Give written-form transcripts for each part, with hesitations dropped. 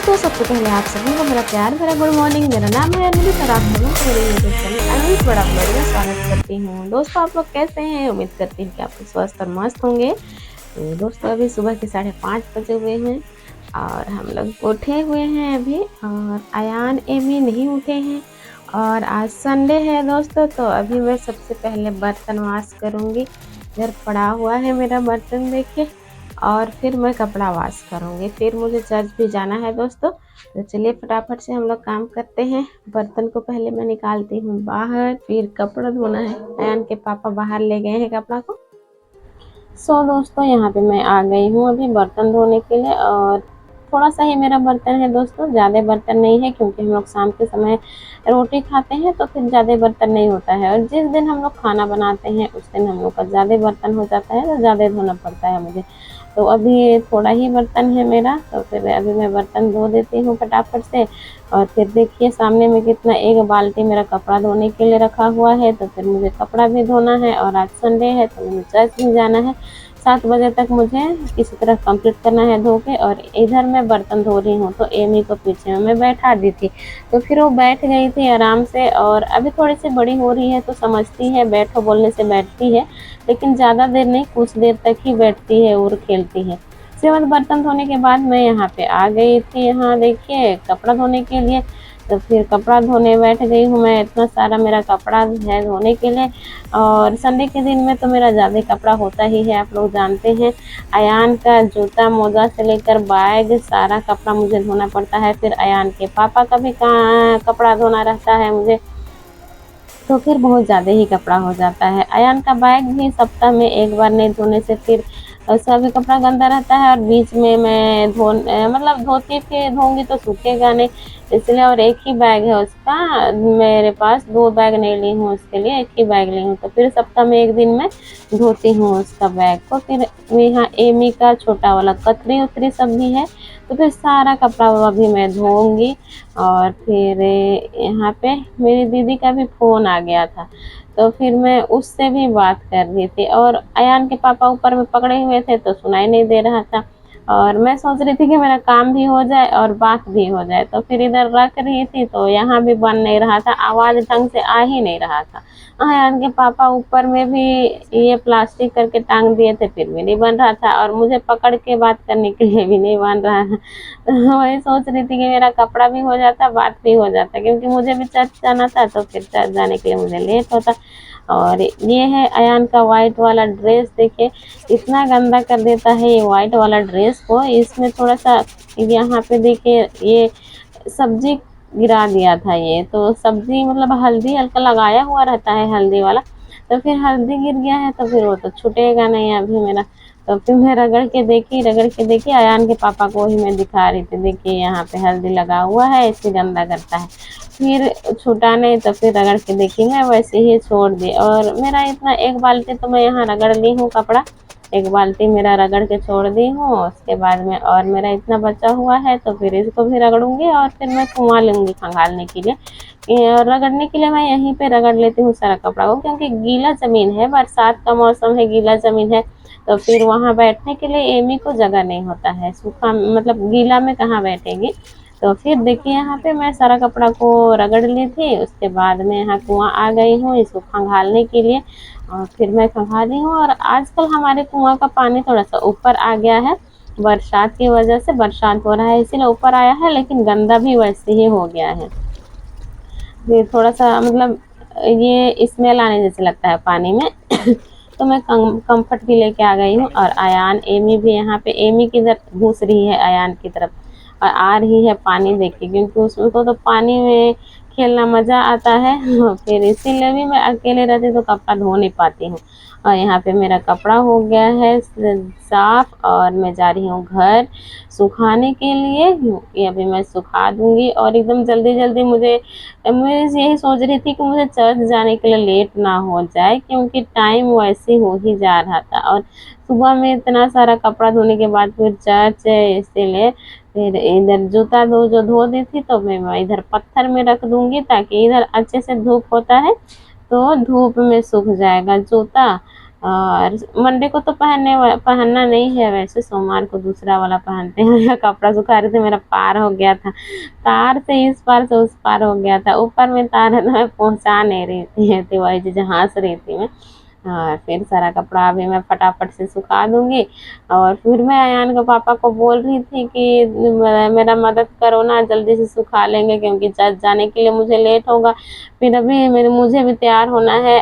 दोस्तों, सबसे पहले आप सभी को मेरा प्यार भरा गुड मॉर्निंग। मेरा नाम है अनिल और आप लोगों को मेरे यूट्यूब चैनल अनिल बड़ा बढ़िया स्वागत करती हूँ। दोस्तों, आप लोग कैसे हैं? उम्मीद करती हूँ कि आप लोग स्वस्थ और मस्त होंगे। तो दोस्तों, अभी सुबह के 5:30 बजे हुए हैं और हम लोग उठे हुए हैं अभी, और अयान एमी नहीं उठे हैं। और आज संडे है दोस्तों, तो अभी मैं सबसे पहले बर्तन वॉश करूँगी। इधर पड़ा हुआ है मेरा बर्तन देखिए, और फिर मैं कपड़ा वॉश करूँगी। फिर मुझे चर्च भी जाना है दोस्तों। तो चलिए फटाफट से हम लोग काम करते हैं। बर्तन को पहले मैं निकालती हूँ बाहर, फिर कपड़ा धोना है। अयान के पापा बाहर ले गए हैं कपड़ा को। दोस्तों, यहाँ पे मैं आ गई हूँ अभी बर्तन धोने के लिए, और थोड़ा सा ही मेरा बर्तन है दोस्तों, ज़्यादा बर्तन नहीं है, क्योंकि हम लोग शाम के समय रोटी खाते हैं तो फिर ज़्यादा बर्तन नहीं होता है। और जिस दिन हम लोग खाना बनाते हैं उस दिन हम लोग का ज़्यादा बर्तन हो जाता है, तो ज़्यादा धोना पड़ता है मुझे। तो अभी थोड़ा ही बर्तन है मेरा, तो फिर अभी मैं बर्तन धो देती हूँ फटाफट से। और फिर देखिए सामने में कितना, एक बाल्टी मेरा कपड़ा धोने के लिए रखा हुआ है। तो फिर मुझे कपड़ा भी धोना है, और आज संडे है तो मुझे चर्च भी जाना है। 7 बजे तक मुझे किसी तरह कंप्लीट करना है धो के। और इधर मैं बर्तन धो रही हूँ, तो एमी को पीछे में मैं बैठा दी थी, तो फिर वो बैठ गई थी आराम से। और अभी थोड़ी सी बड़ी हो रही है तो समझती है, बैठो बोलने से बैठती है, लेकिन ज़्यादा देर नहीं, कुछ देर तक ही बैठती है और खेलती है। उसके बाद बर्तन धोने के बाद मैं यहाँ पे आ गई थी, यहाँ देखिए कपड़ा धोने के लिए। तो फिर कपड़ा धोने बैठ गई हूँ मैं। इतना सारा मेरा कपड़ा है धोने के लिए, और संडे के दिन में तो मेरा ज़्यादा कपड़ा होता ही है, आप लोग जानते हैं। अयान का जूता मोजा से लेकर बैग सारा कपड़ा मुझे धोना पड़ता है। फिर अयान के पापा का भी कपड़ा धोना रहता है मुझे, तो फिर बहुत ज़्यादा ही कपड़ा हो जाता है। अयान का बैग भी सप्ताह में एक बार नहीं धोने से फिर उसका भी कपड़ा गंदा रहता है। और बीच में मैं मतलब धोती फिर धोऊंगी तो सूखेगा नहीं, इसलिए। और एक ही बैग है उसका, मेरे पास 2 बैग नहीं ली हूँ उसके लिए, एक ही बैग ली हूँ। तो फिर सप्ताह में एक दिन मैं धोती हूँ उसका बैग को। फिर यहाँ एमी का छोटा वाला कतरी उतरी सब भी है, तो फिर सारा कपड़ा अभी मैं धोऊंगी। और फिर यहाँ पे मेरी दीदी का भी फ़ोन आ गया था, तो फिर मैं उससे भी बात कर रही थी। और अयान के पापा ऊपर में पकड़े हुए थे तो सुनाई नहीं दे रहा था, और मैं सोच रही थी कि मेरा काम भी हो जाए और बात भी हो जाए। तो फिर इधर रख रही थी तो यहाँ भी बन नहीं रहा था, आवाज़ ढंग से आ ही नहीं रहा था। अयान के पापा ऊपर में भी ये प्लास्टिक करके टांग दिए थे, फिर भी नहीं बन रहा था, और मुझे पकड़ के बात करने के लिए भी नहीं बन रहा था। वही सोच रही थी कि मेरा कपड़ा भी हो जाता, बात भी हो जाता, क्योंकि मुझे भी चर्च जाना था, तो फिर चर्च जाने के लिए मुझे लेट होता। और ये है अयान का वाइट वाला ड्रेस, देखिए इतना गंदा कर देता है ये वाइट वाला ड्रेस को। इसमें थोड़ा सा यहाँ पे देखिए ये सब्जी गिरा दिया था, ये तो सब्जी मतलब हल्दी हल्का लगाया हुआ रहता है, हल्दी वाला, तो फिर हल्दी गिर गया है, तो फिर वो तो छूटेगा नहीं अभी मेरा। तो फिर मैं रगड़ के देखी, अयान के पापा को ही मैं दिखा रही थी, देखिए यहाँ पे हल्दी लगा हुआ है, इसे गंदा करता है। फिर छूटा नहीं, तो फिर रगड़ के देखी, मैं वैसे ही छोड़ दी। और मेरा इतना एक बाल्टी तो मैं यहाँ रगड़ ली हूँ कपड़ा, एक बाल्टी मेरा रगड़ के छोड़ दी हूँ। उसके बाद में और मेरा इतना बचा हुआ है, तो फिर इसको भी रगड़ूंगी, और फिर मैं कुआँ लूँगी खंगालने के लिए। और रगड़ने के लिए मैं यहीं पे रगड़ लेती हूँ सारा कपड़ा को, क्योंकि गीला ज़मीन है, बरसात का मौसम है, गीला ज़मीन है, तो फिर वहाँ बैठने के लिए एमी को जगह नहीं होता है, सूखा मतलब गीला में कहाँ बैठेगी। तो फिर देखिए यहाँ पे मैं सारा कपड़ा को रगड़ ली थी। उसके बाद में यहाँ कुआँ आ गई हूँ इसको खंगालने के लिए, और फिर मैं खंगाली हूँ। और आजकल हमारे कुआँ का पानी थोड़ा सा ऊपर आ गया है, बरसात की वजह से, बरसात हो रहा है इसीलिए ऊपर आया है, लेकिन गंदा भी वैसे ही हो गया है। फिर थोड़ा सा मतलब ये स्मेल आने जैसे लगता है पानी में। तो मैं कम्फर्ट भी लेके आ गई हूँ। और अयान एमी भी यहाँ पे, एमी किधर घुस रही है अयान की तरफ, और आ रही है पानी देखी, क्योंकि उसको तो पानी में खेलना मज़ा आता है। फिर इसीलिए भी मैं अकेले रहती तो कपड़ा धो नहीं पाती हूँ। और यहाँ पे मेरा कपड़ा हो गया है साफ, और मैं जा रही हूँ घर सुखाने के लिए। ये अभी मैं सुखा दूँगी, और एकदम जल्दी जल्दी मैं यही सोच रही थी कि मुझे चर्च जाने के लिए लेट ना हो जाए, क्योंकि टाइम वैसे हो ही जा रहा था। और सुबह में इतना सारा कपड़ा धोने के बाद फिर चर्च है, इसीलिए फिर इधर जूता जो धो दी थी, तो मैं इधर पत्थर में रख दूंगी, ताकि इधर अच्छे से धूप होता है तो धूप में सूख जाएगा जूता। और मंडे को तो पहनना नहीं है, वैसे सोमवार को दूसरा वाला पहनते हैं। मेरा कपड़ा सुखा रहे थे, मेरा पार हो गया था, तार से इस पार से उस पार हो गया था, ऊपर में तार है तो मैं पहुंचा नहीं रही थी वही चीज़ हंस रही थी मैं। हाँ, फिर सारा कपड़ा अभी मैं फटाफट से सुखा दूंगी। और फिर मैं अयान के पापा को बोल रही थी कि मेरा मदद करो ना, जल्दी से सुखा लेंगे क्योंकि चर्च जाने के लिए मुझे लेट होगा। फिर अभी मेरे मुझे भी तैयार होना है,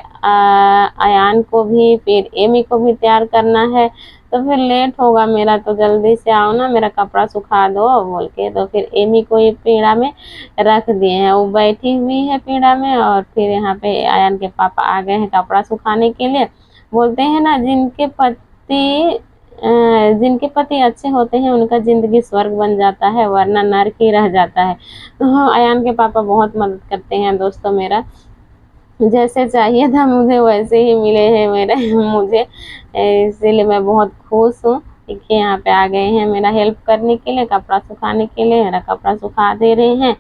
अयान को भी, फिर एमी को भी तैयार करना है, तो फिर लेट होगा मेरा, तो जल्दी से आओ ना, मेरा कपड़ा सुखा दो बोल के। तो फिर एमी को ये पीड़ा में रख दिए हैं, वो बैठी हुई है पीड़ा में। और फिर यहाँ पे अयान के पापा आ गए हैं कपड़ा सुखाने के लिए। बोलते हैं ना, जिनके पति अच्छे होते हैं उनका जिंदगी स्वर्ग बन जाता है, वरना नर्क ही रह जाता है। तो हाँ, अयान के पापा बहुत मदद करते हैं दोस्तों मेरा, जैसे चाहिए था मुझे वैसे ही मिले हैं मेरे मुझे, इसीलिए मैं बहुत खुश हूँ। देखिए यहाँ पे आ गए हैं मेरा हेल्प करने के लिए, कपड़ा सुखाने के लिए, मेरा कपड़ा सुखा दे रहे हैं।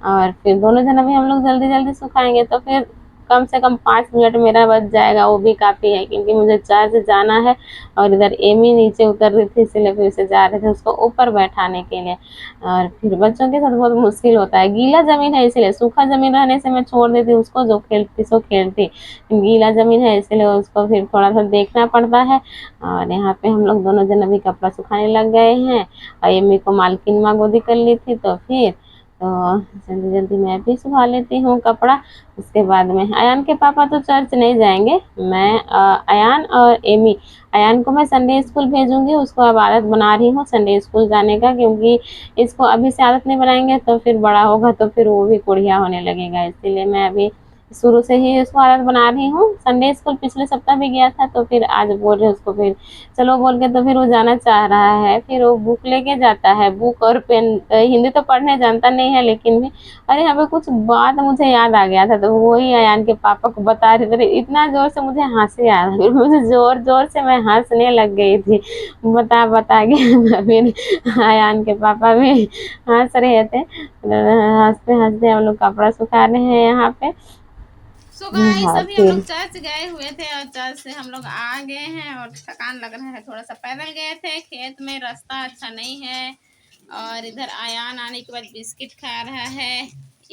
और फिर दोनों जन अभी हम लोग जल्दी जल्दी सुखाएंगे, तो फिर कम से कम 5 मिनट मेरा बच जाएगा, वो भी काफ़ी है क्योंकि मुझे चर्च जाना है। और इधर एमी नीचे उतर रही थी, इसलिए फिर से जा रहे थे उसको ऊपर बैठाने के लिए। और फिर बच्चों के साथ बहुत मुश्किल होता है, गीला ज़मीन है इसलिए, सूखा ज़मीन रहने से मैं छोड़ देती हूँ उसको, जो खेलती सो खेलती, गीला ज़मीन है इसलिए उसको फिर थोड़ा सा देखना पड़ता है। और यहाँ पे हम लोग दोनों जन अभी कपड़ा सुखाने लग गए हैं। और एमी को मालकिन माँ गोदी कर ली थी, तो फिर तो जल्दी जल्दी मैं भी सुखा लेती हूँ कपड़ा। उसके बाद में अयान के पापा तो चर्च नहीं जाएंगे, मैं अयान और एमी, अयान को मैं संडे स्कूल भेजूंगी, उसको अब आदत बना रही हूँ संडे स्कूल जाने का, क्योंकि इसको अभी से आदत नहीं बनाएंगे तो फिर बड़ा होगा तो फिर वो भी कुढ़िया होने लगेगा, इसीलिए मैं अभी शुरू से ही उसको आदत बना रही हूँ। संडे स्कूल पिछले सप्ताह भी गया था, तो फिर आज बोल रहे उसको, फिर चलो बोल के तो फिर वो जाना चाह रहा है। फिर वो बुक लेके जाता है, बुक और पेन, हिंदी तो पढ़ने जानता नहीं है लेकिन भी, अरे यहाँ पे कुछ बात मुझे याद आ गया था, तो वही अयान के पापा को बता रहे थे, इतना जोर से मुझे हंसी आ रहा, फिर मुझे जोर जोर से मैं हंसने लग गई थी, बता बता के फिर अयान के पापा भी हंस रहे थे। हंसते हंसते हम लोग कपड़ा सुखा रहे हैं यहाँ पे। सो गाइस हाँ अभी हम फिर लोग चर्च गए हुए थे और चर्च से हम लोग आ गए हैं और थकान लग रहा है, थोड़ा सा पैदल गए थे, खेत में रास्ता अच्छा नहीं है। और इधर आयान आने के बाद बिस्किट खा रहा है।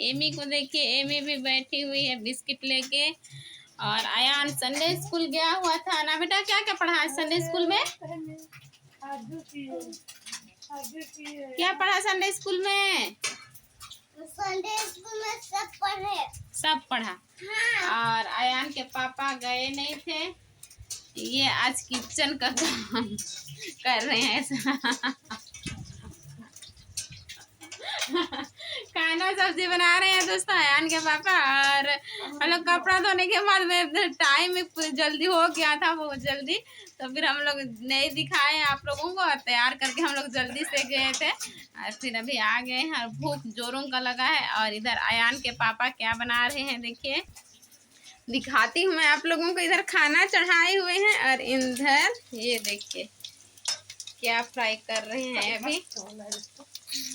एमी को देखिए, एमी भी बैठी हुई है बिस्किट लेके। और आयान संडे स्कूल गया हुआ था ना बेटा, क्या क्या पढ़ा संडे स्कूल में? क्या पढ़ा संडे स्कूल में? संडे स्कूल में सब पढ़े, सब पढ़ा। हाँ। और अयान के पापा गए नहीं थे, ये आज किचन का काम कर रहे हैं खाना सब्जी बना रहे हैं दोस्तों अयान के पापा। और हम लोग कपड़ा धोने के बाद में टाइम जल्दी हो गया था, बहुत जल्दी, तो फिर हम लोग नहीं दिखाए आप लोगों को, और तैयार करके हम लोग जल्दी से गए थे। और फिर अभी आ गए हैं और भूख जोरों का लगा है। और इधर अयान के पापा क्या बना रहे हैं देखिए, दिखाती हूँ मैं आप लोगों को। इधर खाना चढ़ाए हुए हैं और इधर ये देखिए क्या फ्राई कर रहे हैं अभी,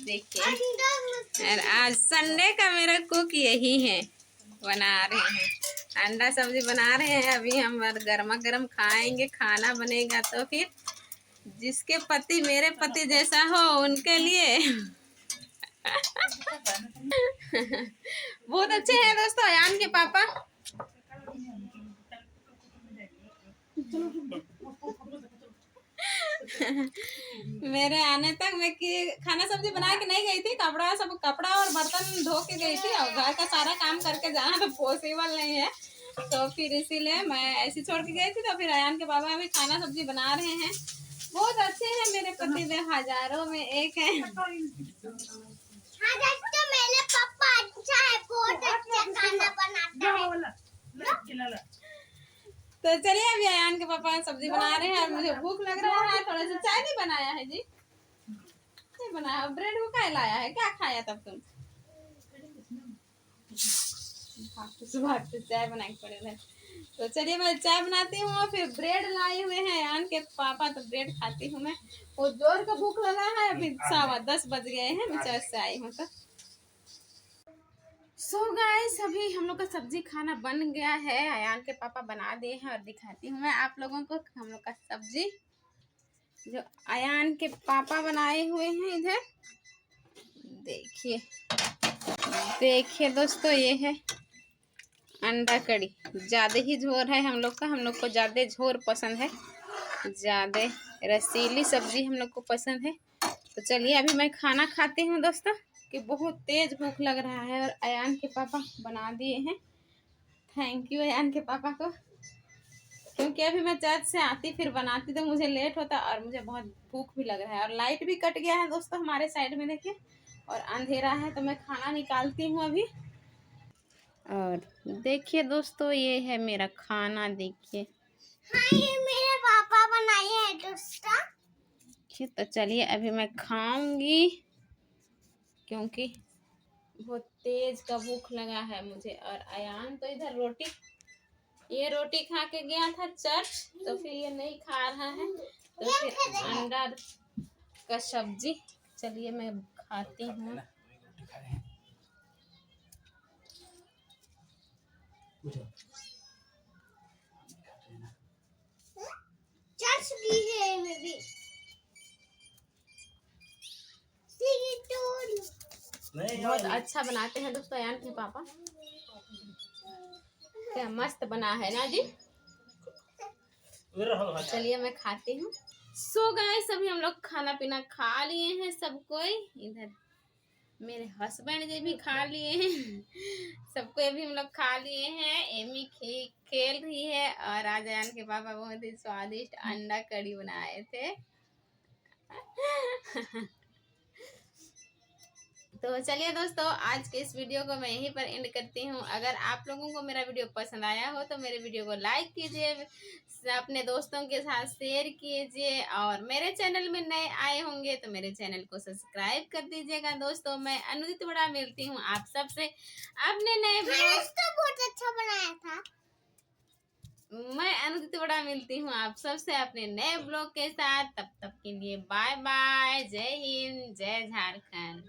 देखिए। और आज संडे का मेरा कुक यही है, बना रहे हैं अंडा सब्जी बना रहे हैं। अभी हम गर्मा गर्म खाएंगे, खाना बनेगा तो फिर जिसके पति मेरे पति जैसा हो उनके लिए बहुत अच्छे हैं दोस्तों अयान के पापा। मेरे आने तक मैं कि खाना सब्जी बना के नहीं गई थी, कपड़ा और बर्तन धो के गई थी, और घर का सारा काम करके जाना तो पॉसिबल नहीं है, तो फिर इसीलिए मैं ऐसी छोड़ के गई थी। तो फिर अयान के बाबा अभी खाना सब्जी बना रहे हैं, बहुत अच्छे हैं मेरे पति देव, हजारों में एक है। मेरे पापा अच्छा है, बहुत अच्छा खाना बनाता है। तो चलिए अभी अयान के पापा सब्जी बना रहे हैं और मुझे भूख लग रहा है, थोड़ा सा चाय नहीं बनाया है जी, नहीं बनाया, ब्रेड को क्या लाया है, क्या खाया तब तुम? सुबह तो चाय बना के पड़े। तो चलिए मैं चाय बनाती हूँ, फिर ब्रेड लाए हुए हैं अयान के पापा, तो ब्रेड खाती हूँ मैं, वो जोर का भूख लगा है। अभी 10:15 बज गए हैं, मैं चर्च से आई हूँ। तो सो गाइस अभी हम लोग का सब्जी खाना बन गया है। अयान के पापा बना दिए हैं और दिखाती हूँ मैं आप लोगों को हम लोग का सब्जी जो अयान के पापा बनाए हुए हैं। इधर देखिए देखिए दोस्तों, ये है अंडा कड़ी। ज़्यादा ही झोर है हम लोग का, हम लोग को ज़्यादा झोर पसंद है, ज़्यादा रसीली सब्जी हम लोग को पसंद है। तो चलिए अभी मैं खाना खाती हूँ दोस्तों, कि बहुत तेज़ भूख लग रहा है और अयान के पापा बना दिए हैं। थैंक यू अयान के पापा को, क्योंकि अभी मैं चर्च से आती फिर बनाती तो मुझे लेट होता और मुझे बहुत भूख भी लग रहा है। और लाइट भी कट गया है दोस्तों हमारे साइड में, देखिए, और अंधेरा है। तो मैं खाना निकालती हूँ अभी। और देखिए दोस्तों, ये है मेरा खाना, देखिए। हाँ, ये मेरे पापा बनाए हैं दोस्तों। तो चलिए अभी मैं खाऊंगी, क्योंकि बहुत तेज का भूख लगा है मुझे। और अयान तो इधर ये रोटी खा के गया था चर्च, तो फिर ये नहीं खा रहा है, तो फिर अंडा का सब्जी। चलिए मैं खाती हूँ। चर्च भी है में भी। बहुत अच्छा बनाते हैं दोस्तों अयान के पापा, क्या मस्त बना है ना जी। चलिए मैं खाती हूँ। सो गाइस अभी हम लोग खाना पीना खा लिए हैं सब कोई। इधर मेरे हस्बैंड जी भी खा लिए हैं। सबको अभी हम लोग खा लिए हैं। एमी खेल रही है और आज अयान के पापा बहुत ही स्वादिष्ट अंडा कड़ी बनाए थे। तो चलिए दोस्तों, आज के इस वीडियो को मैं यहीं पर एंड करती हूँ। अगर आप लोगों को मेरा वीडियो पसंद आया हो तो मेरे वीडियो को लाइक कीजिए, अपने दोस्तों के साथ शेयर कीजिए, और मेरे चैनल में नए आए होंगे तो मेरे चैनल को सब्सक्राइब कर दीजिएगा। दोस्तों मैं अनुदित बड़ा मिलती हूँ आप सबसे अपने नए ब्लॉग। तो बहुत अच्छा बनाया था। मैं अनुदित बड़ा मिलती हूँ आप सबसे अपने नए ब्लॉग के साथ। तब तक के लिए बाय बाय, जय हिंद, जय झारखंड।